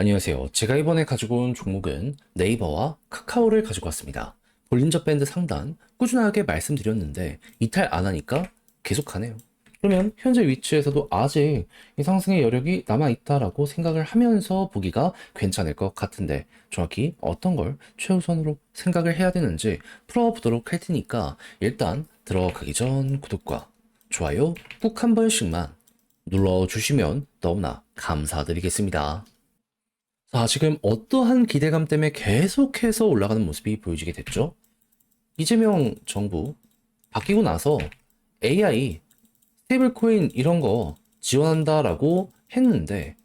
안녕하세요. 제가 이번에 가지고 온 종목은 네이버와 카카오를 가지고 왔습니다. 볼린저 밴드 상단 꾸준하게 말씀드렸는데 이탈 안 하니까 계속 가네요. 그러면 현재 위치에서도 아직 이 상승의 여력이 남아있다라고 생각을 하면서 보기가 괜찮을 것 같은데 정확히 어떤 걸 최우선으로 생각을 해야 되는지 풀어보도록 할 테니까 일단 들어가기 전 구독과 좋아요 꾹 한 번씩만 눌러주시면 너무나 감사드리겠습니다. 자, 지금 어떠한 기대감 때문에 계속해서 올라가는 모습이 보여지게 됐죠? 이재명 정부 바뀌고 나서 AI, 스테이블 코인 이런 거 지원한다라고 했는데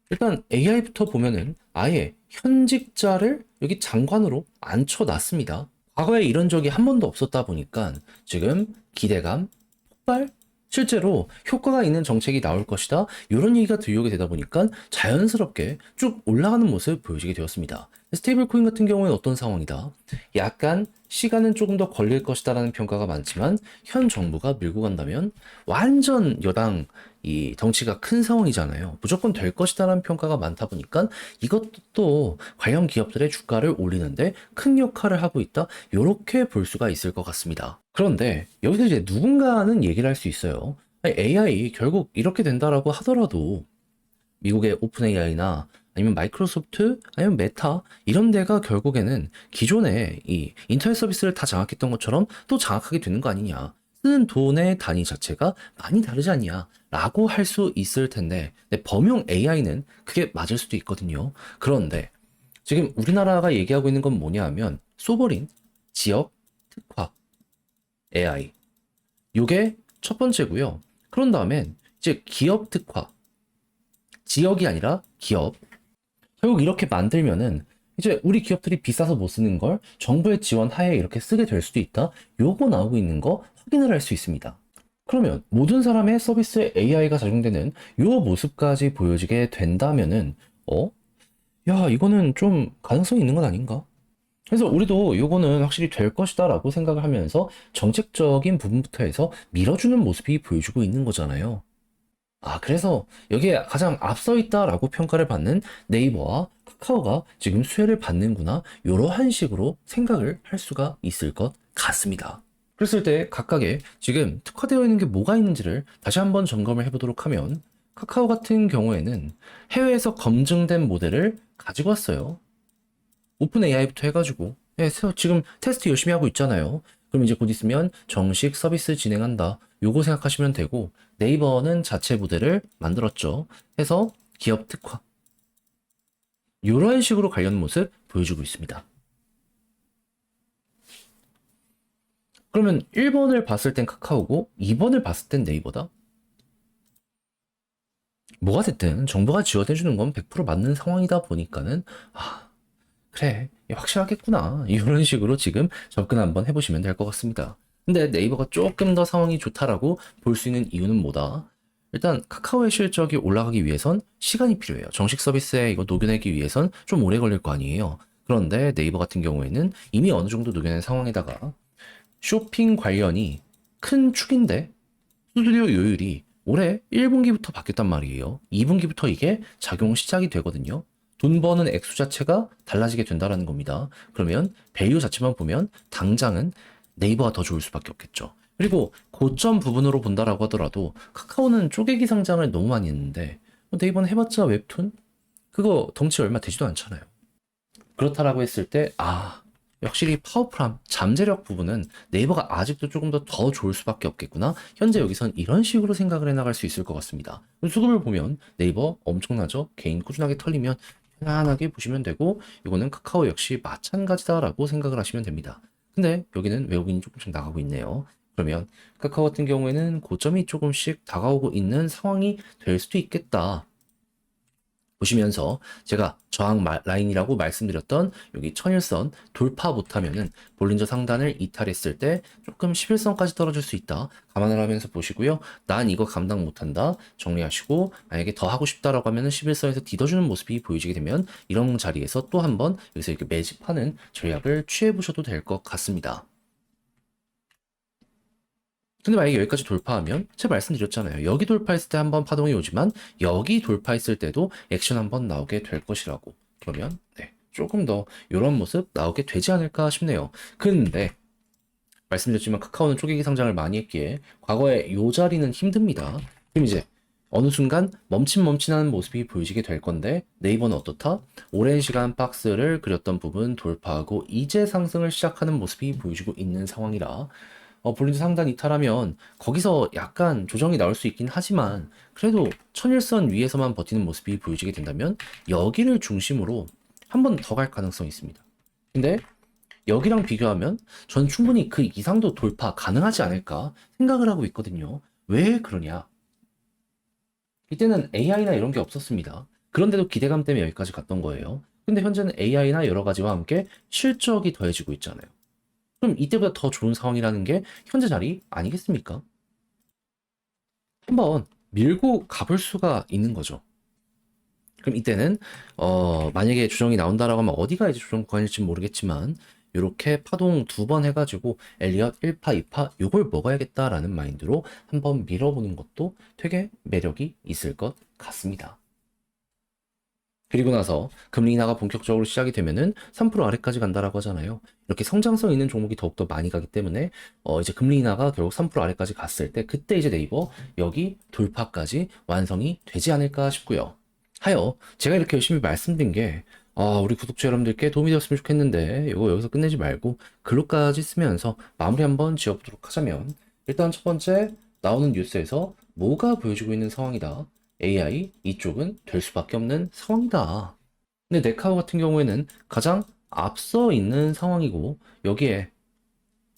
일단 AI부터 보면은 아예 현직자를 여기 장관으로 앉혀놨습니다. 과거에 이런 적이 한 번도 없었다 보니까 지금 기대감 폭발? 실제로 효과가 있는 정책이 나올 것이다. 이런 얘기가 들려오게 되다 보니까 자연스럽게 쭉 올라가는 모습 보여지게 되었습니다. 스테이블 코인 같은 경우에는 어떤 상황이다? 약간 시간은 조금 더 걸릴 것이다라는 평가가 많지만 현 정부가 밀고 간다면 완전 여당 이 덩치가 큰 상황이잖아요. 무조건 될 것이다라는 평가가 많다 보니까 이것도 또 관련 기업들의 주가를 올리는데 큰 역할을 하고 있다. 이렇게 볼 수가 있을 것 같습니다. 그런데 여기서 이제 누군가는 얘기를 할 수 있어요. AI 결국 이렇게 된다라고 하더라도 미국의 오픈 AI나 아니면 마이크로소프트 아니면 메타 이런 데가 결국에는 기존의 이 인터넷 서비스를 다 장악했던 것처럼 또 장악하게 되는 거 아니냐. 쓰는 돈의 단위 자체가 많이 다르지 않냐 라고 할 수 있을 텐데 근데 범용 AI는 그게 맞을 수도 있거든요. 그런데 지금 우리나라가 얘기하고 있는 건 뭐냐 하면 소버린 지역 특화 AI 요게 첫 번째고요. 그런 다음엔 이제 기업 특화 지역이 아니라 기업. 결국 이렇게 만들면은 이제 우리 기업들이 비싸서 못 쓰는 걸 정부의 지원 하에 이렇게 쓰게 될 수도 있다. 요거 나오고 있는 거 확인을 할 수 있습니다. 그러면 모든 사람의 서비스에 AI가 적용되는 요 모습까지 보여지게 된다면은 야, 이거는 좀 가능성이 있는 건 아닌가? 그래서 우리도 요거는 확실히 될 것이다라고 생각을 하면서 정책적인 부분부터 해서 밀어주는 모습이 보여주고 있는 거잖아요. 아, 그래서 여기에 가장 앞서 있다라고 평가를 받는 네이버와 카카오가 지금 수혜를 받는구나. 이러한 식으로 생각을 할 수가 있을 것 같습니다. 그랬을 때 각각의 지금 특화되어 있는 게 뭐가 있는지를 다시 한번 점검을 해보도록 하면 카카오 같은 경우에는 해외에서 검증된 모델을 가지고 왔어요. 오픈 AI부터 해가지고 지금 테스트 열심히 하고 있잖아요. 그럼 이제 곧 있으면 정식 서비스 진행한다. 요거 생각하시면 되고 네이버는 자체 모델을 만들었죠. 해서 기업 특화. 이런 식으로 관련 모습 보여주고 있습니다. 그러면 1번을 봤을 땐 카카오고 2번을 봤을 땐 네이버다? 뭐가 됐든 정부가 지원해주는 건 100% 맞는 상황이다 보니까는 그래, 확실하겠구나. 이런 식으로 지금 접근 한번 해보시면 될 것 같습니다. 근데 네이버가 조금 더 상황이 좋다라고 볼 수 있는 이유는 뭐다? 일단 카카오의 실적이 올라가기 위해선 시간이 필요해요. 정식 서비스에 이거 녹여내기 위해선 좀 오래 걸릴 거 아니에요. 그런데 네이버 같은 경우에는 이미 어느 정도 녹여낸 상황에다가 쇼핑 관련이 큰 축인데 수수료 요율이 올해 1분기부터 바뀌었단 말이에요. 2분기부터 이게 작용 시작이 되거든요. 돈 버는 액수 자체가 달라지게 된다라는 겁니다. 그러면 밸류 자체만 보면 당장은 네이버가 더 좋을 수밖에 없겠죠. 그리고 고점 부분으로 본다라고 하더라도 카카오는 쪼개기 상장을 너무 많이 했는데 네이버는 해봤자 웹툰? 그거 덩치 얼마 되지도 않잖아요. 그렇다라고 했을 때, 확실히 파워풀함, 잠재력 부분은 네이버가 아직도 조금 더 좋을 수밖에 없겠구나. 현재 여기선 이런 식으로 생각을 해나갈 수 있을 것 같습니다. 수급을 보면 네이버 엄청나죠? 개인 꾸준하게 털리면 편안하게 보시면 되고, 이거는 카카오 역시 마찬가지다라고 생각을 하시면 됩니다. 근데 여기는 외국인이 조금씩 나가고 있네요. 그러면 카카오 같은 경우에는 고점이 조금씩 다가오고 있는 상황이 될 수도 있겠다. 보시면서 제가 저항 라인이라고 말씀드렸던 여기 천일선 돌파 못하면은 볼린저 상단을 이탈했을 때 조금 11선까지 떨어질 수 있다. 감안을 하면서 보시고요. 난 이거 감당 못한다. 정리하시고 만약에 더 하고 싶다라고 하면은 11선에서 뒤져주는 모습이 보여지게 되면 이런 자리에서 또 한번 여기서 이렇게 매집하는 전략을 취해 보셔도 될 것 같습니다. 근데 만약에 여기까지 돌파하면 제가 말씀드렸잖아요. 여기 돌파했을 때 한번 파동이 오지만 여기 돌파했을 때도 액션 한번 나오게 될 것이라고. 그러면 네, 조금 더 이런 모습 나오게 되지 않을까 싶네요. 근데 말씀드렸지만 카카오는 쪼개기 상장을 많이 했기에 과거에 요 자리는 힘듭니다. 그럼 이제 어느 순간 멈칫멈칫하는 모습이 보여지게 될 건데 네이버는 어떻다? 오랜 시간 박스를 그렸던 부분 돌파하고 이제 상승을 시작하는 모습이 보여지고 있는 상황이라 볼린저 상단 이탈하면 거기서 약간 조정이 나올 수 있긴 하지만 그래도 천일선 위에서만 버티는 모습이 보여지게 된다면 여기를 중심으로 한 번 더 갈 가능성이 있습니다. 근데 여기랑 비교하면 전 충분히 그 이상도 돌파 가능하지 않을까 생각을 하고 있거든요. 왜 그러냐? 이때는 AI나 이런 게 없었습니다. 그런데도 기대감 때문에 여기까지 갔던 거예요. 근데 현재는 AI나 여러 가지와 함께 실적이 더해지고 있잖아요. 그럼 이때보다 더 좋은 상황이라는 게 현재 자리 아니겠습니까? 한번 밀고 가볼 수가 있는 거죠. 그럼 이때는 만약에 조정이 나온다라고 하면 어디가 이제 조정 구간일지 모르겠지만 이렇게 파동 2번 해가지고 엘리엇 1파, 2파 요걸 먹어야겠다라는 마인드로 한번 밀어보는 것도 되게 매력이 있을 것 같습니다. 그리고 나서 금리 인하가 본격적으로 시작이 되면은 3% 아래까지 간다라고 하잖아요. 이렇게 성장성 있는 종목이 더욱더 많이 가기 때문에 이제 금리 인하가 결국 3% 아래까지 갔을 때 그때 이제 네이버 여기 돌파까지 완성이 되지 않을까 싶고요. 하여 제가 이렇게 열심히 말씀드린 게 우리 구독자 여러분들께 도움이 되었으면 좋겠는데 이거 여기서 끝내지 말고 글로까지 쓰면서 마무리 한번 지어보도록 하자면 일단 첫 번째 나오는 뉴스에서 뭐가 보여주고 있는 상황이다. AI 이쪽은 될 수밖에 없는 상황이다. 근데 네카오 같은 경우에는 가장 앞서 있는 상황이고 여기에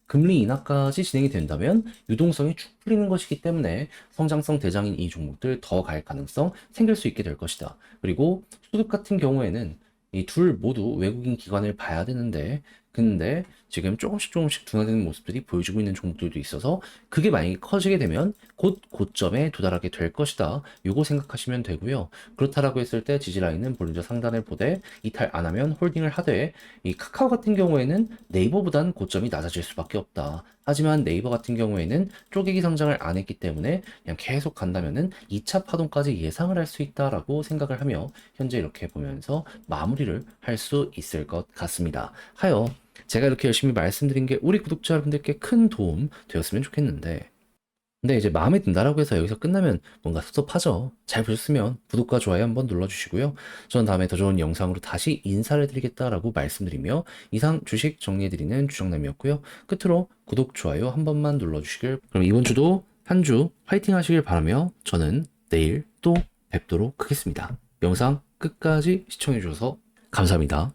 금리 인하까지 진행이 된다면 유동성이 쭉 풀리는 것이기 때문에 성장성 대장인 이 종목들 더 갈 가능성 생길 수 있게 될 것이다. 그리고 수급 같은 경우에는 이 둘 모두 외국인 기관을 봐야 되는데 근데 지금 조금씩 둔화되는 모습들이 보여지고 있는 종목들도 있어서 그게 만약에 커지게 되면 곧 고점에 도달하게 될 것이다. 요거 생각하시면 되고요. 그렇다라고 했을 때 지지라인은 볼린저 상단을 보되 이탈 안 하면 홀딩을 하되 이 카카오 같은 경우에는 네이버보단 고점이 낮아질 수밖에 없다. 하지만 네이버 같은 경우에는 쪼개기 상장을 안 했기 때문에 그냥 계속 간다면은 2차 파동까지 예상을 할 수 있다라고 생각을 하며 현재 이렇게 보면서 마무리를 할 수 있을 것 같습니다. 하여 제가 이렇게 열심히 말씀드린 게 우리 구독자 여러분들께 큰 도움 되었으면 좋겠는데 근데 이제 마음에 든다라고 해서 여기서 끝나면 뭔가 섭섭하죠. 잘 보셨으면 구독과 좋아요 한번 눌러주시고요. 저는 다음에 더 좋은 영상으로 다시 인사를 드리겠다라고 말씀드리며 이상 주식 정리해드리는 주정남이었고요. 끝으로 구독, 좋아요 한 번만 눌러주시길. 그럼 이번 주도 한 주 화이팅 하시길 바라며 저는 내일 또 뵙도록 하겠습니다. 영상 끝까지 시청해주셔서 감사합니다.